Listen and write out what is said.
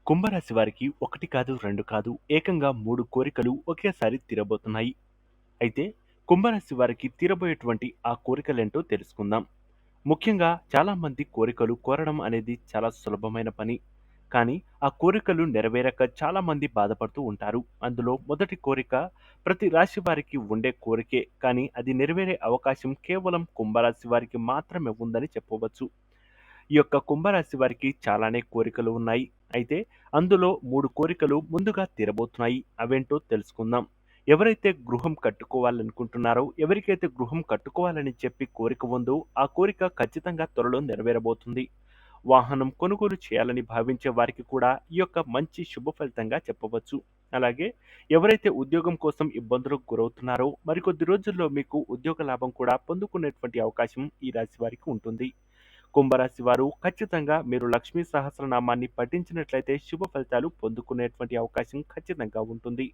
కుంభరాశి వారికి ఒకటి కాదు, 2 కాదు, ఏకంగా 3 కోరికలు ఒకేసారి తీరబోతున్నాయి. అయితే కుంభరాశి వారికి తీరబోయేటువంటి ఆ కోరికలేంటో తెలుసుకుందాం. ముఖ్యంగా చాలామంది కోరికలు కోరడం అనేది చాలా సులభమైన పని. కానీ ఆ కోరికలు నెరవేరక చాలామంది బాధపడుతూ ఉంటారు. అందులో మొదటి కోరిక ప్రతి రాశి వారికి ఉండే కోరికే. కానీ అది నెరవేరే అవకాశం కేవలం కుంభరాశి వారికి మాత్రమే ఉందని చెప్పవచ్చు. ఈ యొక్క కుంభరాశి వారికి చాలానే కోరికలు ఉన్నాయి. అయితే అందులో 3 కోరికలు ముందుగా తీరబోతున్నాయి. అవేంటో తెలుసుకుందాం. ఎవరైతే గృహం కట్టుకోవాలనుకుంటున్నారో, ఎవరికైతే గృహం కట్టుకోవాలని చెప్పి కోరిక ఉందో, ఆ కోరిక ఖచ్చితంగా త్వరలో నెరవేరబోతుంది. వాహనం కొనుగోలు చేయాలని భావించే వారికి కూడా ఈ యొక్క మంచి శుభ ఫలితంగా చెప్పవచ్చు. అలాగే ఎవరైతే ఉద్యోగం కోసం ఇబ్బందులకు గురవుతున్నారో, మరికొద్ది రోజుల్లో మీకు ఉద్యోగ లాభం కూడా పొందుకునేటువంటి అవకాశం ఈ రాశి వారికి ఉంటుంది. కుంభరాశి వారు ఖచ్చితంగా మీరు లక్ష్మీ సహస్రనామాన్ని పఠించినట్లయితే శుభ ఫలితాలు పొందుకునేటువంటి అవకాశం ఖచ్చితంగా ఉంటుంది.